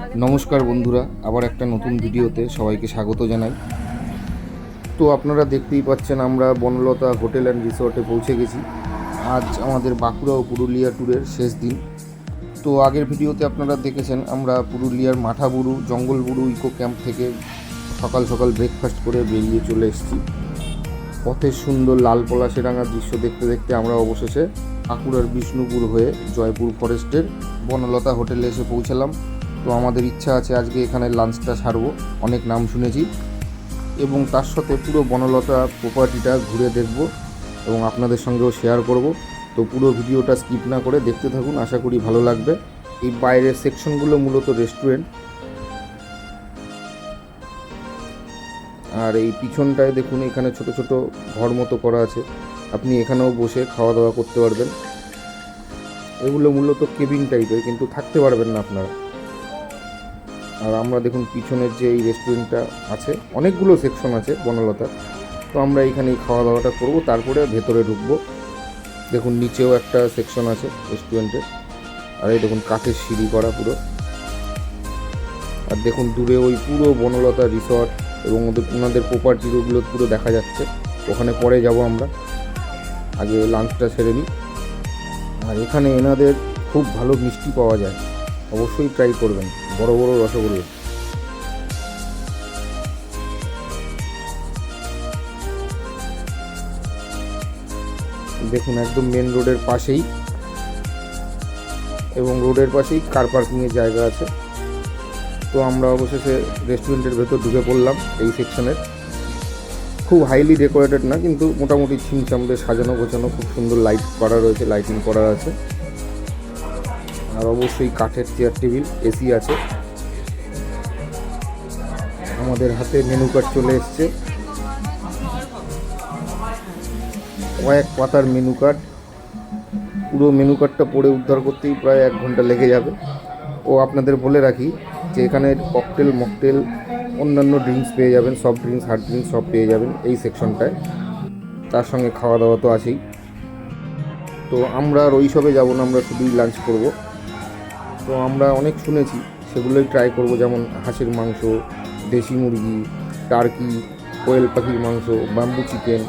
নমস্কার বন্ধুরা, আবার একটা নতুন ভিডিওতে সবাইকে স্বাগত জানাই। তো আপনারা দেখতেই পাচ্ছেন আমরা বনলতা হোটেল অ্যান্ড রিসর্টে পৌঁছে গেছি। আজ আমাদের বাঁকুড়া ও পুরুলিয়া ট্যুরের শেষ দিন। তো আগের ভিডিওতে আপনারা দেখেছেন আমরা পুরুলিয়ার মাঠাবুরু জঙ্গলবুরু ইকো ক্যাম্প থেকে সকাল সকাল ব্রেকফাস্ট করে বেরিয়ে চলে এসেছি। পথের সুন্দর লাল পলাশেরাঙা দৃশ্য দেখতে দেখতে আমরা অবশেষে বাঁকুড়ার বিষ্ণুপুর হয়ে জয়পুর ফরেস্টের বনলতা হোটেলে এসে পৌঁছালাম। তো আমাদের ইচ্ছা আছে আজকে এখানে লাঞ্চটা সারবো, অনেক নাম শুনেছি, এবং তার সাথে পুরো বনলতা প্রপার্টিটা ঘুরে দেখব এবং আপনাদের সঙ্গেও শেয়ার করব। তো পুরো ভিডিওটা স্কিপ না করে দেখতে থাকুন, আশা করি ভালো লাগবে। এই বাইরের সেকশনগুলো মূলত রেস্টুরেন্ট, আর এই পিছনটায় দেখুন এখানে ছোট ছোট ঘর মতো করা আছে, আপনি এখানেও বসে খাওয়া দাওয়া করতে পারবেন। এগুলো মূলত কেবিন টাইপের, কিন্তু থাকতে পারবেন না আপনারা। আর আমরা দেখুন পিছনের যে এই রেস্টুরেন্টটা আছে, অনেকগুলো সেকশন আছে বনলতার, তো আমরা এখানেই খাওয়া দাওয়াটা করব, তারপরে ভেতরে ঢুকবো। দেখুন নিচেও একটা সেকশন আছে রেস্টুরেন্টের, আর এই দেখুন কাঠের সিঁড়ি করা পুরো। আর দেখুন দূরে ওই পুরো বনলতা রিসর্ট এবং ওনাদের প্রপার্টির ওগুলো পুরো দেখা যাচ্ছে। ওখানে পরে যাব আমরা, আগে লাঞ্চটা সেরে নিই। আর এখানে এনাদের খুব ভালো মিষ্টি পাওয়া যায়, অবশ্যই ট্রাই করবেন, বড় বড় রসগোল্লা। দেখুন একদম মেন রোডের পাশেই, এবং রোডের পাশেই কার পার্কিংয়ের জায়গা আছে। তো আমরা অবশেষে রেস্টুরেন্টের ভেতর ঢুকে পড়লাম। এই সেকশনের খুব হাইলি ডেকোরেটেড না, কিন্তু মোটামুটি ছিমছামদের সাজানো গোছানো, খুব সুন্দর লাইট করা রয়েছে, লাইটিং করা আছে। আর অবশ্যই কাঠের চেয়ার টেবিল, এসি আছে। আমাদের হাতে মেনু কার্ড চলে এসছে, কয়েক পাতার মেনু কার্ড। পুরো মেনু কার্ডটা পড়ে উদ্ধার করতেই প্রায় 1 ঘন্টা লেগে যাবে। ও আপনাদের বলে রাখি যে এখানে ককটেল, মকটেল, অন্যান্য ড্রিঙ্কস পেয়ে যাবেন, সফট ড্রিঙ্কস, হার্ড ড্রিঙ্কস সব পেয়ে যাবেন এই সেকশনটায়। তার সঙ্গে খাওয়া দাওয়া তো আছেই। তো আমরা আর ওইসবে যাবো না, আমরা শুধুই লাঞ্চ করব। তো আমরা অনেক শুনেছি, সেগুলোই ট্রাই করব, যেমন হাঁসের মাংস, দেশি মুরগি, টার্কি, কোয়েল পাখির মাংস, বাম্বু চিকেন,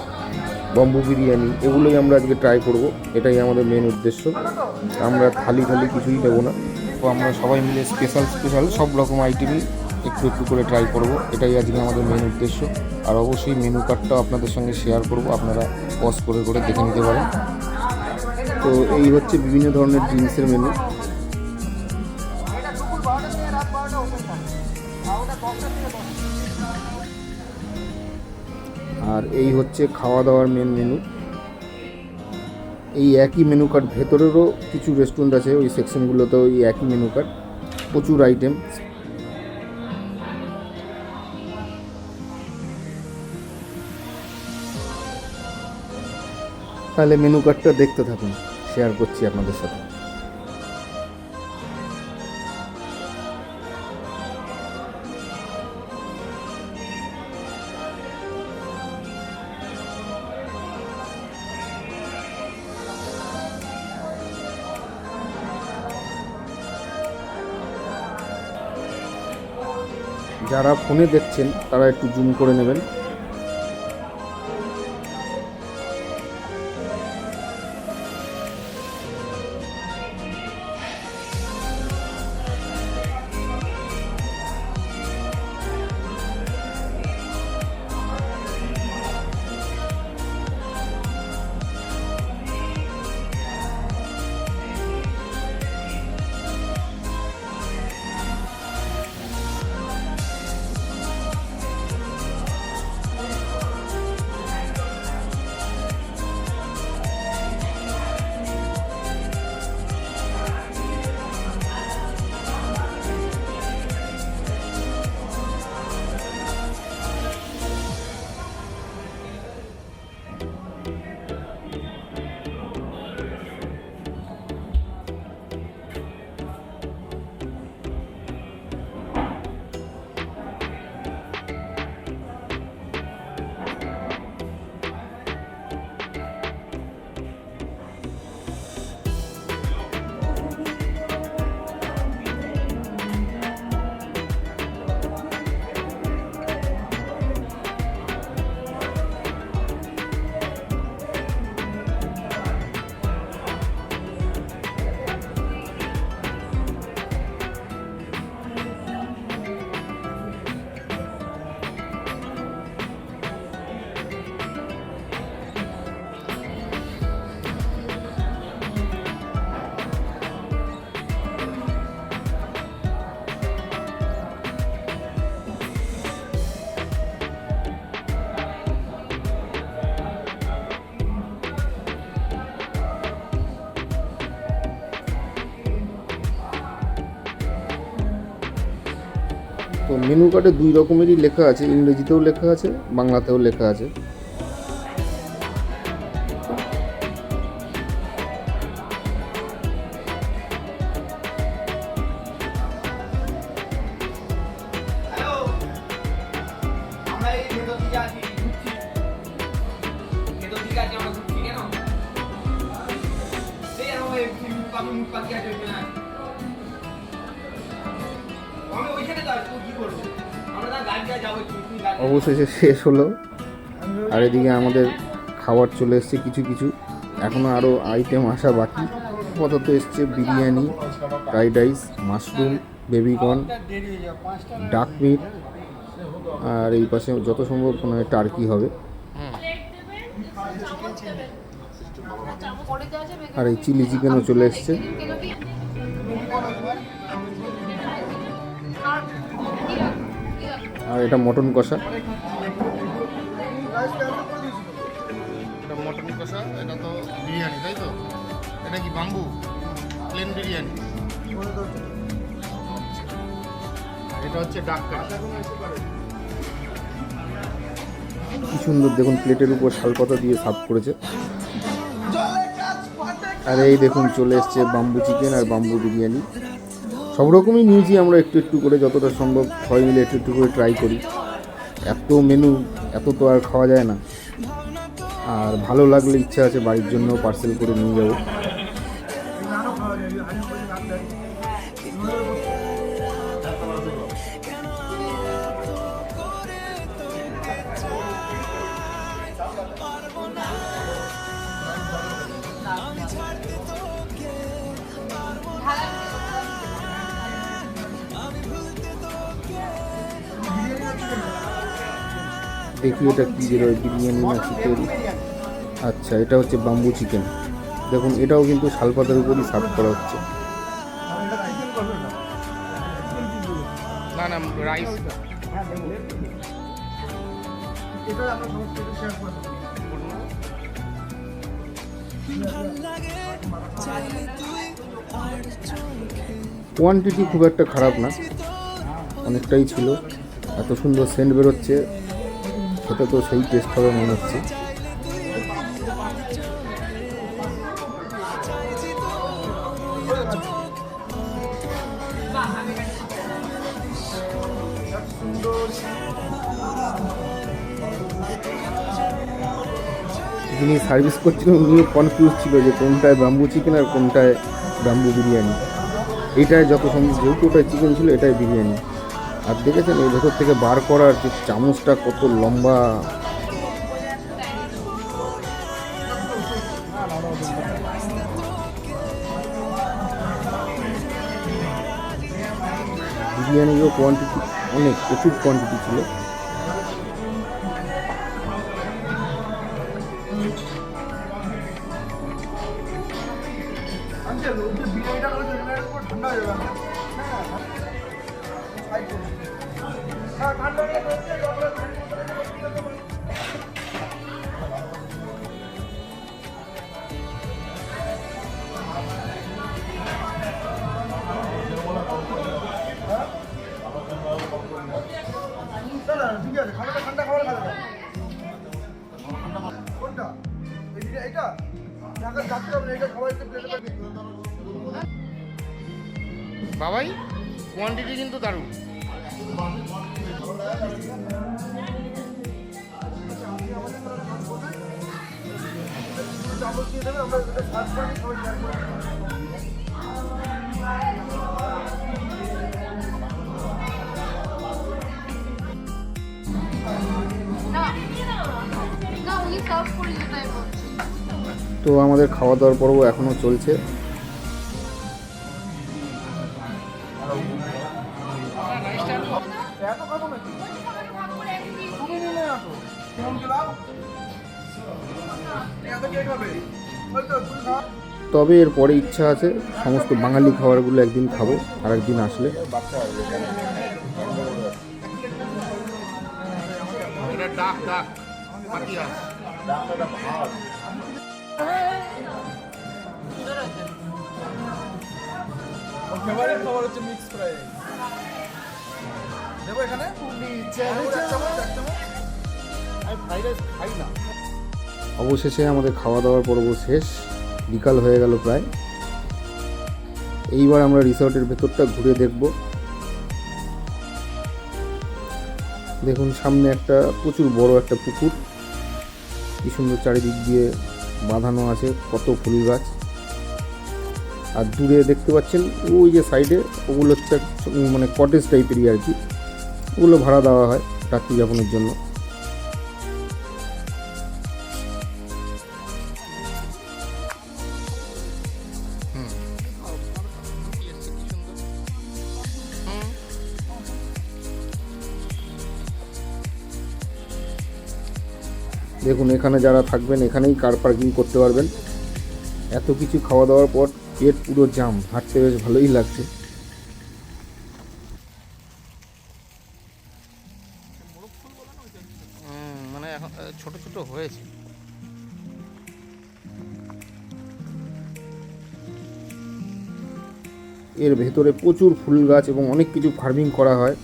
বম্বু বিরিয়ানি, এগুলোই আমরা আজকে ট্রাই করব। এটাই আমাদের মেন উদ্দেশ্য। আমরা থালি কিছুই নেব না। তো আমরা সবাই মিলে স্পেশাল সব রকম আইটেমই একটু একটু করে ট্রাই করব, এটাই আজকে আমাদের মেন উদ্দেশ্য। আর অবশ্যই মেনু কার্ডটাও আপনাদের সঙ্গে শেয়ার করব, আপনারা পজ করে দেখে নিতে পারেন। তো এই হচ্ছে বিভিন্ন ধরনের ড্রিঙ্কসের মেনু। আর এই হচ্ছে খাওয়া দাওয়ার মেনু। এই একই মেনু কার্ড ভেতরেরও কিছু রেস্টুরেন্ট আছে, ওই সেকশনগুলোতেও এই একই মেনু কার্ড, প্রচুর আইটেম। তাহলে মেনু কার্ডটা দেখতে থাকুন, শেয়ার করছি আপনাদের সাথে। যারা ফোনে দেখছেন তারা একটু জুম করে নেবেন। তো মেনু কার্ডে 2 রকমেরই লেখা আছে, ইংরেজিতেও লেখা আছে, বাংলাতেও লেখা আছে। অবশেষে শেষ হলো, আর এদিকে আমাদের খাবার চলে এসছে কিছু কিছু, এখনও আরও আইটেম আসা বাকি। আপাতত এসছে biryani, fried rice, mushroom, baby corn, ডাক মিট, আর এই পাশে যত সম্ভব কোনো টার্কি হবে, আর এই চিলি চিকেনও চলে এসছে। আর এটা মটন কষা, এটা মটন কষা, এটা তো বিরিয়ানি তাই তো? এটা কি বাম্বু প্লেন বিরিয়ানি? এটা হচ্ছে ডাক কারি। কি সুন্দর দেখুন, প্লেটের উপর শালপাতা দিয়ে সার্ভ করেছে। আর এই দেখুন চলে এসছে বাম্বু চিকেন আর বাম্বু বিরিয়ানি। সব রকমই নিয়েছি আমরা একটু একটু করে, যতটা সম্ভব সবাই মিলে একটু একটু করে ট্রাই করি। এত মেনু, এত তো আর খাওয়া যায় না। আর ভালো লাগলে ইচ্ছা আছে বাড়ির জন্য পার্সেল করে নিয়ে যাবো। দেখি এটা কী বেরোয়, বিরিয়ানি না চিকেন। আচ্ছা, এটা হচ্ছে বাম্বু চিকেন। দেখুন এটাও কিন্তু শালপাতার উপরই সার্ভ করা হচ্ছে। না না, রাইস। কোয়ান্টিটি খুব একটা খারাপ না, অনেকটাই ছিল। এত সুন্দর সেন্ট বেরোচ্ছে, খেতে তো সেই টেস্ট হবে মনে হচ্ছে। যিনি সার্ভিস করছিলেন উনিও কনফিউজ ছিল যে কোনটায় বাম্বু চিকেন আর কোনটায় বাম্বু বিরিয়ানি। এইটায় যত সম্ভব, যেহেতু ওটায় চিকেন ছিল এটাই বিরিয়ানি। আর দেখেছেন এই ভেতর থেকে বার করার যে চামচটা কত লম্বা। বিরিয়ানিরও কোয়ান্টিটি অনেক, প্রচুর কোয়ান্টিটি ছিল। বাবাই, কোয়ান্টিটি কিন্তু দারুণ। তো আমাদের খাওয়া দাওয়ার পর্ব এখনও চলছে। তবে এরপরে ইচ্ছা আছে সমস্ত বাঙালি খাবারগুলো একদিন খাবো, আর একদিন আসলে। ডাক ডাক পাতিয়া ফেভারিট খাবার হচ্ছে মিক্স ফ্রাই। দেবো এখানে এক চামচ। আমি ফ্রাইড রাইস খাই না। অবশেষে আমাদের খাওয়া দাওয়ার পর্ব শেষ, বিকাল হয়ে গেল প্রায়। এইবার আমরা রিসর্টের ভেতরটা ঘুরে দেখব। দেখুন সামনে একটা প্রচুর বড় একটা পুকুর, কি সুন্দর চারিদিক দিয়ে বাঁধানো আছে কত ফুল গাছ। আর দূরে দেখতে পাচ্ছেন ওই যে সাইডে, ওগুলো হচ্ছে মানে কটেজ টাইপেরই আর কি, ওগুলো ভাড়া দেওয়া হয় রাত্রি যাপনের জন্য। দেখুন এখানে যারা থাকবেন এখানেই কার পার্কিং করতে পারবেন। এত কিছু খাওয়া দাওয়ার পর পেট পুরো জাম, হাঁটতে বেশ ভালোই লাগছে। মানে এখন ছোট ছোট হয়েছে। এর ভেতরে প্রচুর ফুল গাছ এবং অনেক কিছু ফার্মিং করা হয়,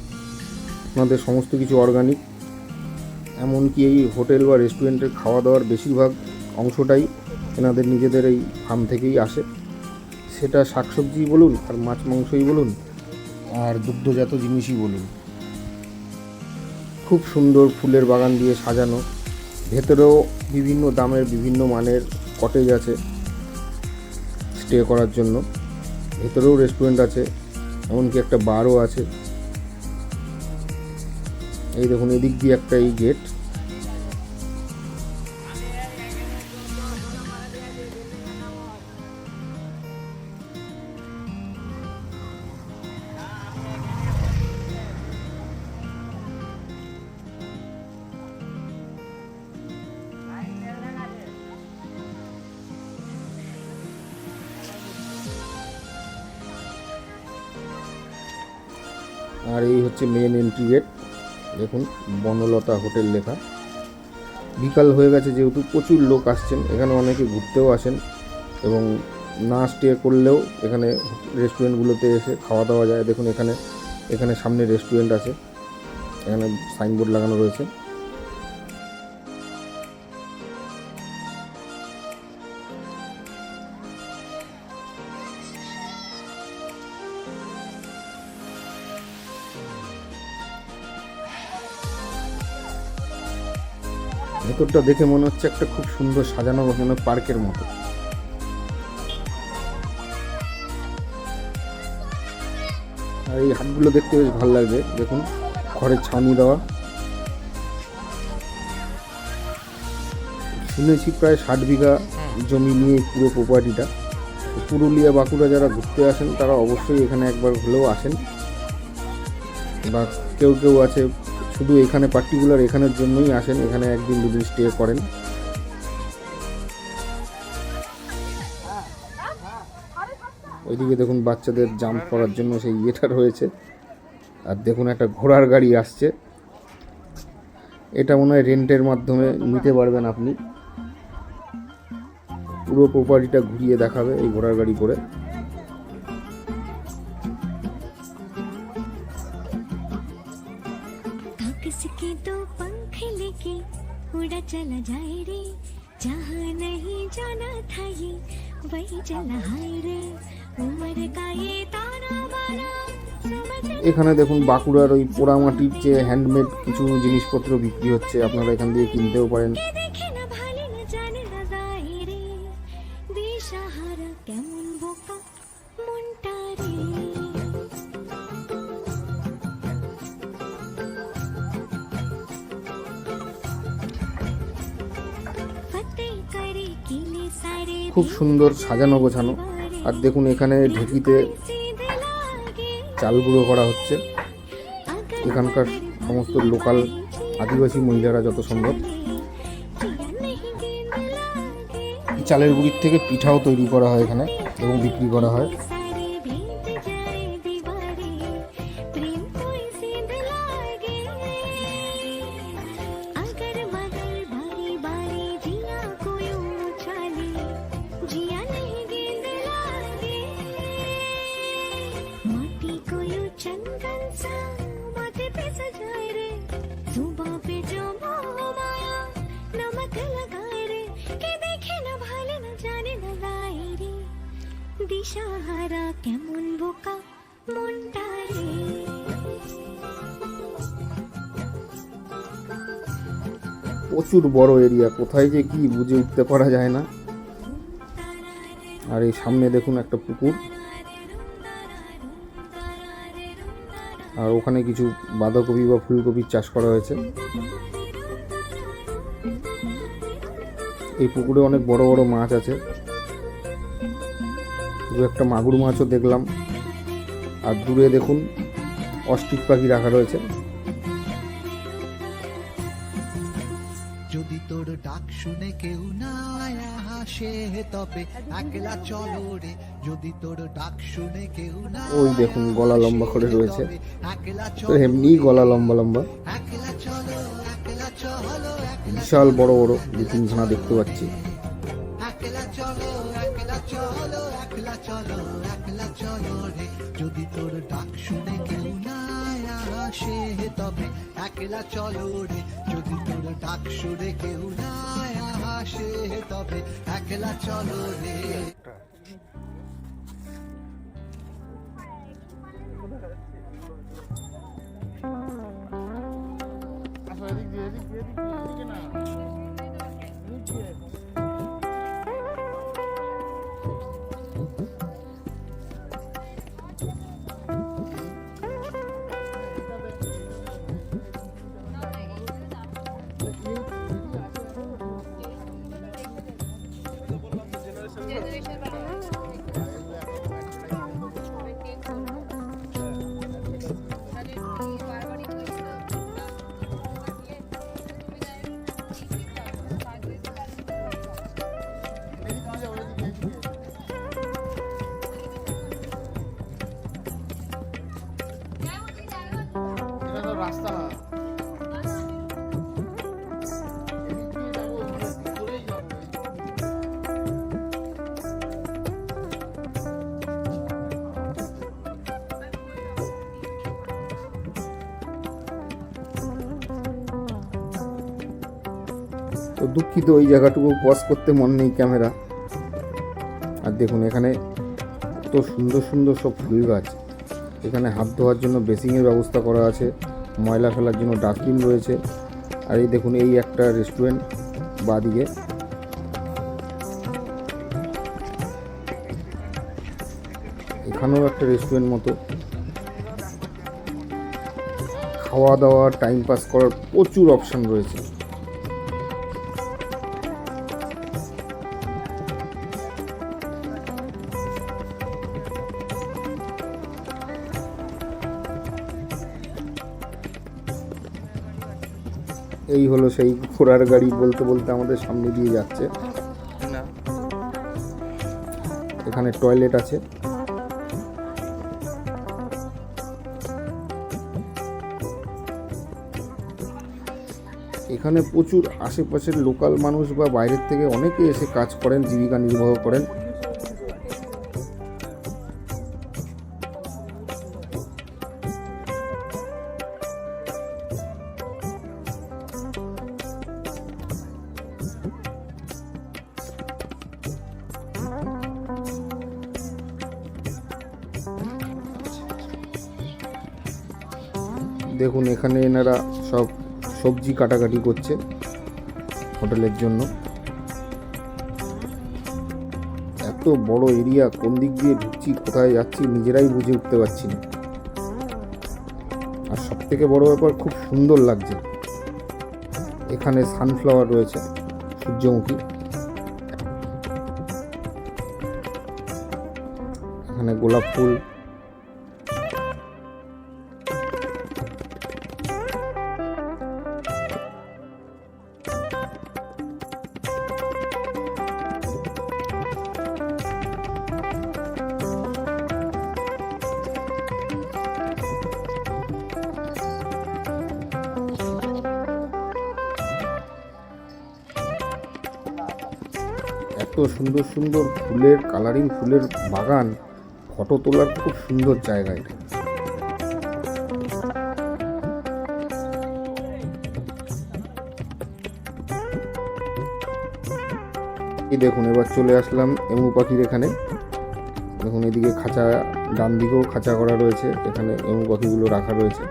আপনাদের সমস্ত কিছু অর্গানিক। এমনকি এই হোটেল বা রেস্টুরেন্টের খাওয়া দাওয়ার বেশিরভাগ অংশটাই এনাদের নিজেদের এই ফার্ম থেকেই আসে, সেটা শাকসবজি বলুন আর মাছ মাংসই বলুন আর দুগ্ধজাত জিনিসই বলুন। খুব সুন্দর ফুলের বাগান দিয়ে সাজানো, ভেতরেও বিভিন্ন দামের বিভিন্ন মানের কটেজ আছে স্টে করার জন্য, ভেতরেও রেস্টুরেন্ট আছে, এমনকি একটা বারও আছে। এই দেখুন এদিক দিয়ে একটা এই গেট। আর এই হচ্ছে মেন এন্ট্রি গেট, দেখুন বনলতা হোটেল লেখা। বিকাল হয়ে গেছে যেহেতু প্রচুর লোক আসছেন, এখানে অনেকে ঘুরতেও আসেন এবং না স্টে করলেও এখানে রেস্টুরেন্টগুলোতে এসে খাওয়া দাওয়া যায়। দেখুন এখানে সামনে রেস্টুরেন্ট আছে, এখানে সাইনবোর্ড লাগানো রয়েছে। ভেতরটা দেখে মনে হচ্ছে একটা খুব সুন্দর সাজানো গোছানো পার্কের মতো। আর এই হাটগুলো দেখতে বেশ ভালো লাগছে, দেখুন খড়ের ছাউনি দেওয়া। শুনেছি প্রায় 60 বিঘা জমি নিয়ে পুরো প্রপার্টিটা। পুরুলিয়া বাঁকুড়া যারা ঘুরতে আসেন তারা অবশ্যই এখানে একবার হলেও আসেন, বা কেউ কেউ আছে শুধু এখানে পার্টিকুলার এখানের জন্যই আসেন, এখানে একদিন দুদিন স্টে করেন। ওইদিকে দেখুন বাচ্চাদের জাম্প করার জন্য সেই ইয়েটা রয়েছে। আর দেখুন একটা ঘোড়ার গাড়ি আসছে, এটা মনে হয় রেন্টের মাধ্যমে নিতে পারবেন আপনি। পুরো প্রপার্টিটা ঘুরিয়ে দেখাবে এই ঘোড়ার গাড়ি করে। किसके तो पंख लेके उड़ा चला जाए रे, जहाँ नहीं जाना था ये वही चला हाय रे, उम्र का ये ताना बाना समझ। এখানে দেখুন বাঁকুড়ার ওই পোড়ামাটির যে হ্যান্ডমেড কিছু জিনিসপত্র বিক্রি হচ্ছে, আপনারা এখান দিয়ে কিনতেও পারেন। देखे ना भाले न जाने ना जाए रे, दिशाहारा केमन बोका मुंटा रे। फतेह करे किले सारे খুব সুন্দর সাজানো গোছানো। আর দেখুন এখানে ঢেকিতে सीधे लागे, চাল গুঁড়ো করা হচ্ছে। अगर এখানকার সমস্ত লোকাল আদিবাসী মহিলারা যত সম্ভব जिया नहीं गेंद लागे, এই চালের গুঁড়ির থেকে পিঠাও তৈরি করা হয় এখানে এবং বিক্রি করা হয়। सारे भीग जाए दीवारें, प्रेम कोई सीध लागे, अगर मगर बारी बारी जिया कोई उछाले, जिया नहीं गेंद लागे, माटी कोई चंदन सा माथे पे सजाए रे जुबां पे जो मोह माया नमक लगाए रे के देखे न भाले न जाने न गाए रे दिशाहारा केमन बोका मुंडा रे প্রচুর বড় এরিয়া, কোথায় যে কি বুঝে উঠতে পারা যায় না। আর এই সামনে দেখুন একটা পুকুর, আর ওখানে কিছু বাঁধাকপি বা ফুলকপির চাষ করা হয়েছে। এই পুকুরে অনেক বড় বড় মাছ আছে, দু একটা মাগুর মাছও দেখলাম। আর দূরে দেখুন অস্ট্রিচ পাখি রাখা রয়েছে। যদি তোর ডাক শুনে কেউ না হাসে তবে একলা চলো রে, যদি তোর ডাক শুনে কেউ না ওই দেখুন গলা লম্বা করে রয়েছে, একলা তো এমনি গলা লম্বা লম্বা, একলা চলো একলা চলো বিশাল বড় বড় দু তিনখানা দেখতে পাচ্ছি। একলা চলো একলা চলো একলা চলো একলা চলো রে, যদি তোর ডাক শুনে কেউ না আসে তবে একলা চলো রে, যদি তোর ডাক শুনে কেউ না আসে তবে একলা চলো রে। আসো এদিক দিয়ে এদিক দিয়ে এদিক দিয়ে এদিকে না এদিক দিয়ে। এটা তো রাস্তা না, এদিক দিয়ে যাবো, ঘুরেই যাবো। তো দুঃখিত, ওই জায়গাটুকু পজ করতে মন নেই ক্যামেরা। আর দেখুন এখানে কত সুন্দর সুন্দর সব ফুল গাছ। এখানে হাত ধোয়ার জন্য বেসিংয়ের ব্যবস্থা করা আছে, ময়লা ফেলার জন্য ডাস্টবিন রয়েছে। আর এই দেখুন এই একটা রেস্টুরেন্ট বাদিকে, এখানেও একটা রেস্টুরেন্ট মতো। খাওয়া দাওয়া টাইম পাস করার প্রচুর অপশান রয়েছে। এই হলো সেই ঘোড়ার গাড়ি, বলতে বলতে আমাদের সামনে দিয়ে যাচ্ছে। এখানে টয়লেট আছে। এখানে প্রচুর আশেপাশের লোকাল মানুষ বা বাইরের থেকে অনেকে এসে কাজ করেন, জীবিকা নির্বাহ করেন। দেখুন এখানে এনারা সব সবজি কাটাকাটি করছে হোটেলের জন্য। এত বড় এরিয়া, কোন দিক দিয়ে ঢুকছি কোথায় যাচ্ছি নিজেরাই বুঝে উঠতে পারছি না। আর সব থেকে বড় ব্যাপার, খুব সুন্দর লাগছে। এখানে সানফ্লাওয়ার রয়েছে, সূর্যমুখী। এখানে গোলাপ ফুল। এত সুন্দর সুন্দর ফুলের কালারিং ফুলের বাগান, ফটো তোলার খুব সুন্দর জায়গা এটা। এই দেখুন এবার চলে আসলাম এমু পাখির এখানে। দেখুন এদিকে খাঁচা, ডান দিকেও খাঁচা করা রয়েছে, এখানে এমু পাখিগুলো রাখা রয়েছে।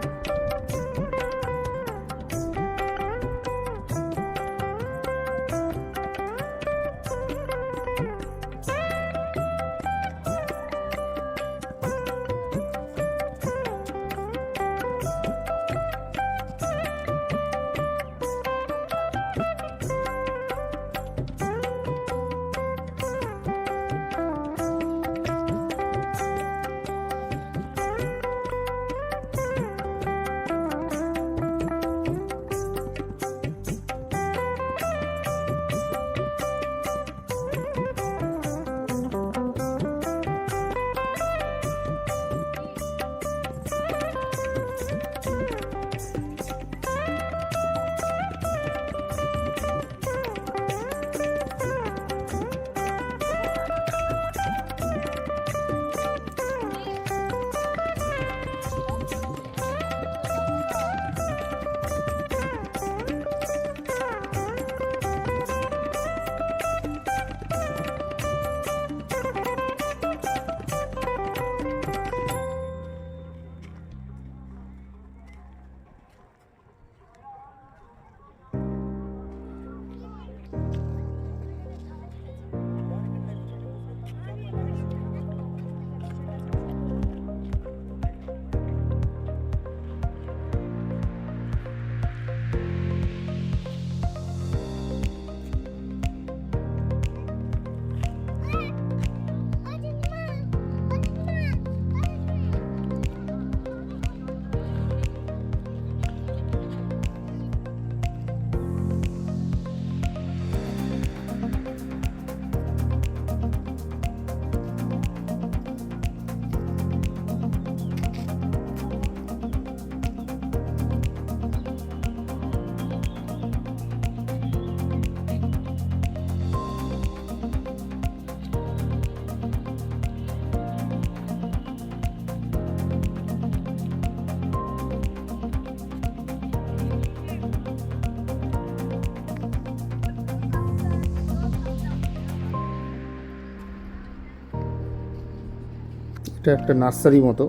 এটা একটা নার্সারি মতো,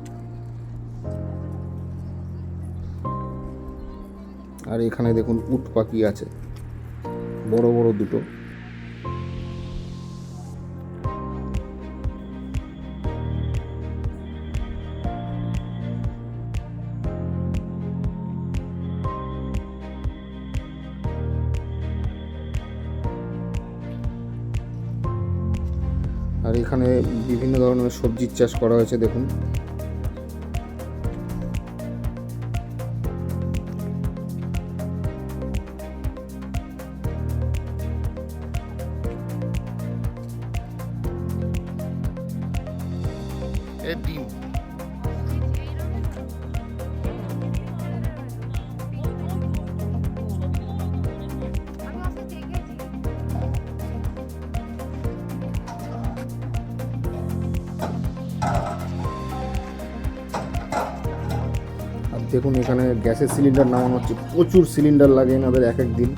আর এখানে দেখুন উট পাখি আছে বড় বড় দুটো। আর এখানে বিভিন্ন ধরনের সবজির চাষ করা হয়েছে দেখুন। এর ডিম আর দেখুন এখানে গ্যাসের সিলিন্ডার নামানো হচ্ছে, প্রচুর সিলিন্ডার লাগে এনাদের এক এক দিন,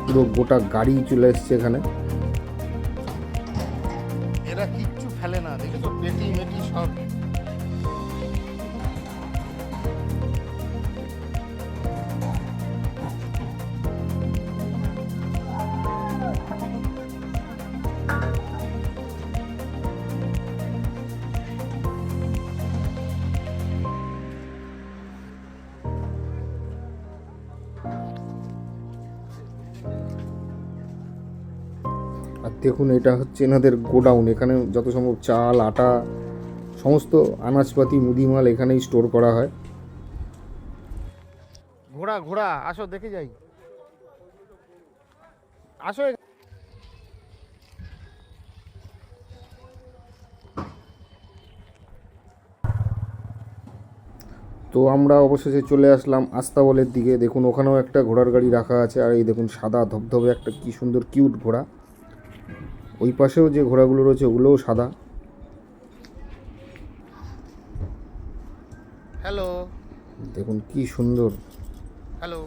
পুরো গোটা গাড়ি চলে এসছে এখানে। এরা কিচ্ছু ফেলে না, দেখেছো পেটি মেটি সব। আর দেখুন এটা হচ্ছে এনাদের গোডাউন, এখানে যত সম্ভব চাল, আটা, সমস্ত আনাজপাতি, মুদিমাল এখানেই স্টোর করা হয়। ঘোড়া ঘোড়া আসো দেখে যাই, আসো। তো আমরা অবশেষে চলে আসলাম আস্তাবলের দিকে। দেখুন ওখানেও একটা ঘোড়ার গাড়ি রাখা আছে, আর এই দেখুন সাদা ধবধবে একটা কি সুন্দর কিউট ঘোড়া। ওই পাশেও যে ঘোড়াগুলো রয়েছে ওগুলোও সাদা। হ্যালো দেখুন কি সুন্দর। হ্যালো।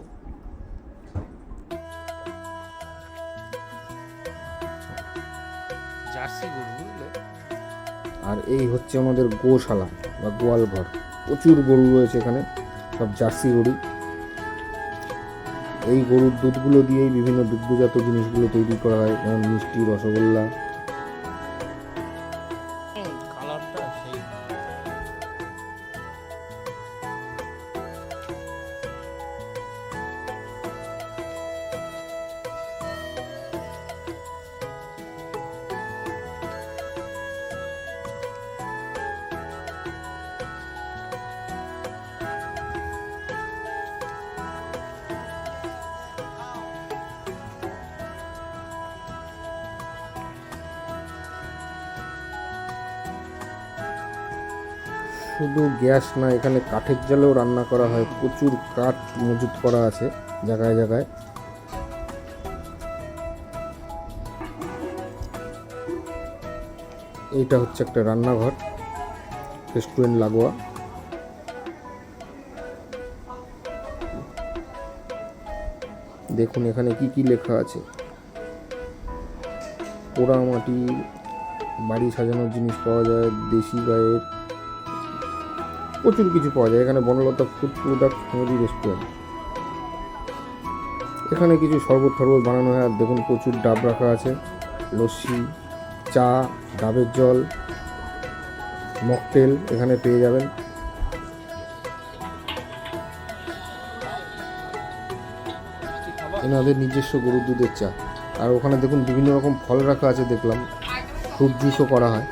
জার্সি গরু বুঝলে। আর এই হচ্ছে আমাদের গোশালা বা গোয়াল ঘর। প্রচুর গরু রয়েছে এখানে, সব জার্সি গরু। এই গরুর দুধগুলো দিয়েই বিভিন্ন দুগ্ধজাত জিনিসগুলো তৈরি করা হয়, যেমন মিষ্টি, রসগোল্লা। কালারটা সেই শুধু গ্যাস না, এখানে কাঠের জালেও রান্না করা হয়। প্রচুর কাঠ মজুত করা আছে জায়গায় জায়গায়। এইটা হচ্ছে একটা রান্নাঘর, রেস্টুরেন্ট লাগোয়া। দেখুন এখানে কি কি লেখা আছে। পোড়ামাটি বাড়ি সাজানোর জিনিস পাওয়া যায়, দেশি গায়ের প্রচুর কিছু পাওয়া যায় এখানে। Banalata food product family restaurant. এখানে কিছু শরবত টরবত বানানো হয়। আর দেখুন প্রচুর ডাব রাখা আছে, লস্যি, চা, ডাবের জল, মকটেল এখানে পেয়ে যাবেন। এনাদের নিজস্ব গরুর দুধের চা। আর ওখানে দেখুন বিভিন্ন রকম ফল রাখা আছে, দেখলাম ফ্রুট জুসও করা হয়।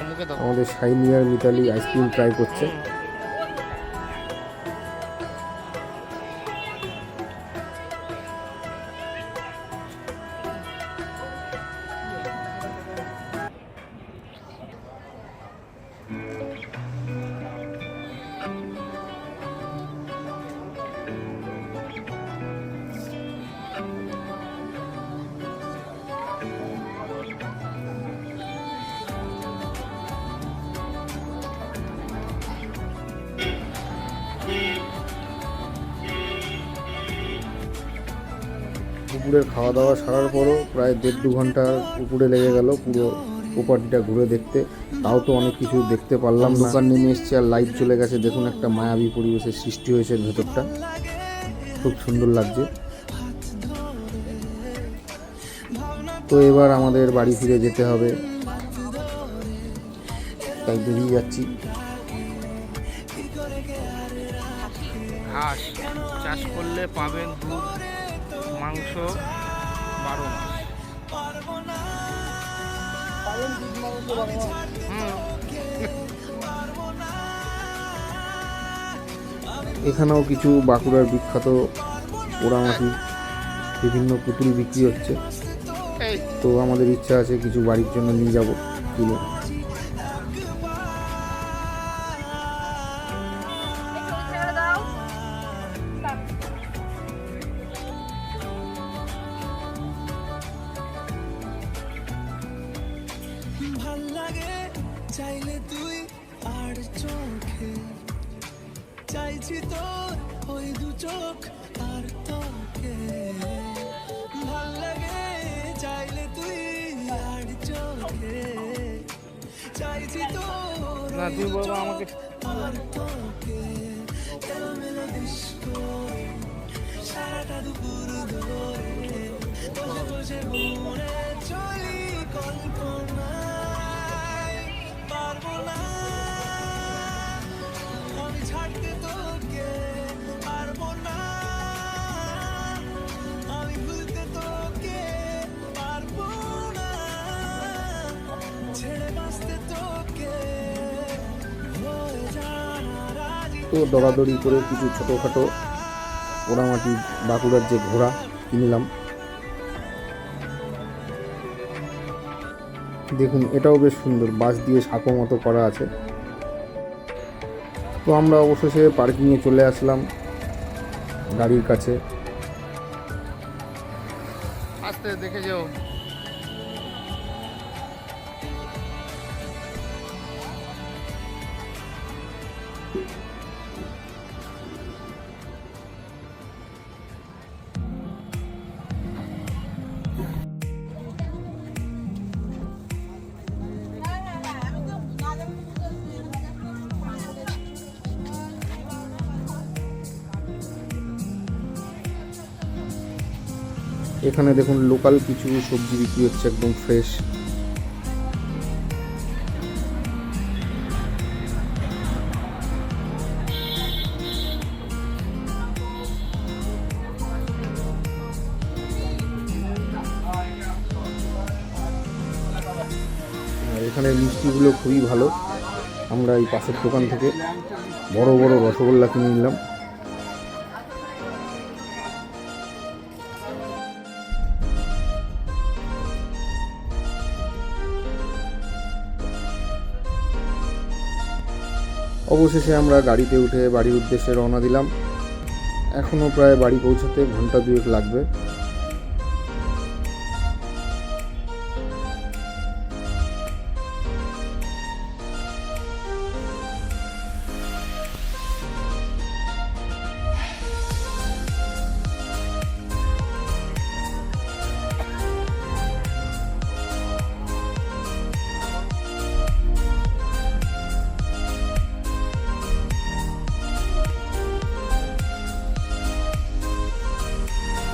মুখে দাও। আমাদের শাইনি আর মিতালি আইসক্রিম ট্রাই করছে। দুপুরের খাওয়া দাওয়া সারার পরও প্রায় 1.5-2 ঘন্টা উপরে লেগে গেল পুরো প্রপার্টিটা ঘুরে দেখতে। তাও তো অনেক কিছু দেখতে পারলাম না। দোকান নেমে এসছে আর লাইট চলে গেছে। দেখুন একটা মায়াবী পরিবেশের সৃষ্টি হয়েছে ভেতরটা, খুব সুন্দর লাগছে। তো এবার আমাদের বাড়ি ফিরে যেতে হবে, তাই বেরিয়ে যাচ্ছি। ঘাস চাষ করলে পাবেন দুধ, মাংস 12 মাস। এখানেও কিছু বাঁকুড়ার বিখ্যাত পোড়ামাটি বিভিন্ন পুতুল বিক্রি হচ্ছে। এই তো আমাদের ইচ্ছা আছে কিছু বাড়ির জন্য নিয়ে যাব কিনে। ভাল লাগে চাইলে তুই আর চোখে চাইছি তোর ওই দু চোখ আর তোকে। ভাল লাগে চাইলে তুই আর চোখে চাইছি তোর না তুই বলবো আমাকে আর তোকে। এলোমেলো ডিস্কো সারাটা দুপুর ধরে বসে বসে ঘুরে চলি কল্পনায়। পারবো না আমি ছাড়তে তোকে, পারবো না আমি ভুলতে তোকে, পারবো না ছেড়ে বাঁচতে তোকে। হয়ে জানা রাজি তো দৌড়াদৌড়ি করে কিছু ছোটোখাটো পোড়ামাটি বাঁকুড়ার যে ঘোড়া কিনলাম। দেখুন এটাও বেশ সুন্দর, বাঁশ দিয়ে সাঁকো মতো করা আছে। তো আমরা অবশেষে পার্কিংয়ে চলে আসলাম গাড়ির কাছে। আস্তে দেখে যেও। এখানে দেখুন লোকাল কিছু সবজি বিক্রি হচ্ছে, একদম ফ্রেশ। আর এখানে মিষ্টিগুলো খুবই ভালো। আমরা এই পাশের দোকান থেকে বড় বড় রসগোল্লা কিনে নিলাম। অবশেষে আমরা গাড়িতে উঠে বাড়ির উদ্দেশ্যে রওনা দিলাম। এখনও প্রায় বাড়ি পৌঁছাতে ঘন্টা 2 লাগবে।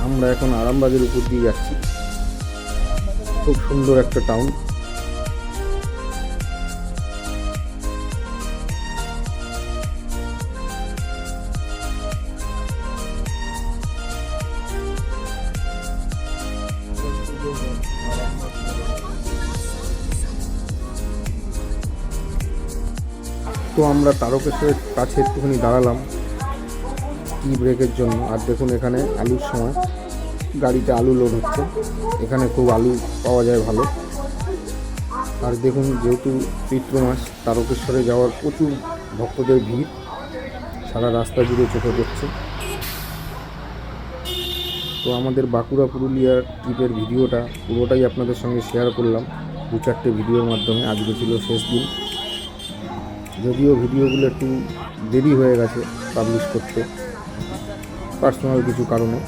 আমরা এখন আরামবাগের উপর দিয়ে যাচ্ছি। খুব সুন্দর একটা টাউন। তো আমরা তারকেশ্বরের কাছে একটুখানি দাঁড়ালাম টি ব্রেকের জন্য। আর দেখুন এখানে আলুর সময় গাড়িতে আলু লোড হচ্ছে। এখানে খুব আলু পাওয়া যায় ভালো। আর দেখুন যেহেতু চৈত্র মাস, তারকেশ্বরে যাওয়ার প্রচুর ভক্তদের ভিড় সারা রাস্তা জুড়ে চোখে পড়ছে। তো আমাদের বাঁকুড়া পুরুলিয়ার ট্রিপের ভিডিওটা পুরোটাই আপনাদের সঙ্গে শেয়ার করলাম 2-4টে ভিডিওর মাধ্যমে। আজকে ছিল শেষ দিন, যদিও ভিডিওগুলো একটু দেরি হয়ে গেছে পাবলিশ করতে পার্সোনাল কিছু কারণে।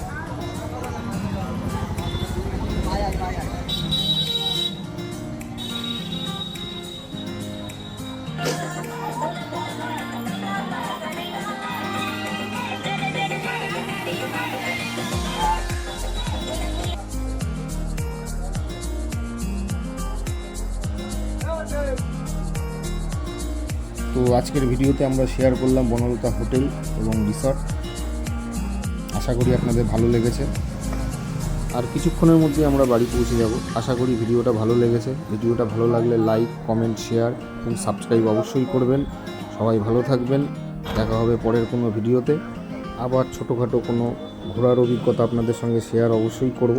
তো আজকের ভিডিওতে আমরা শেয়ার করলাম বনলতা হোটেল এবং রিসর্ট। আশা করি আপনাদের ভালো লেগেছে। আর কিছুক্ষণের মধ্যে আমরা বাড়ি পৌঁছে যাব। আশা করি ভিডিওটা ভালো লেগেছে। ভিডিওটা ভালো লাগলে লাইক, কমেন্ট, শেয়ার এবং সাবস্ক্রাইব অবশ্যই করবেন। সবাই ভালো থাকবেন। দেখা হবে পরের কোনো ভিডিওতে। আবার ছোটোখাটো কোনো ঘোরার অভিজ্ঞতা আপনাদের সঙ্গে শেয়ার অবশ্যই করব।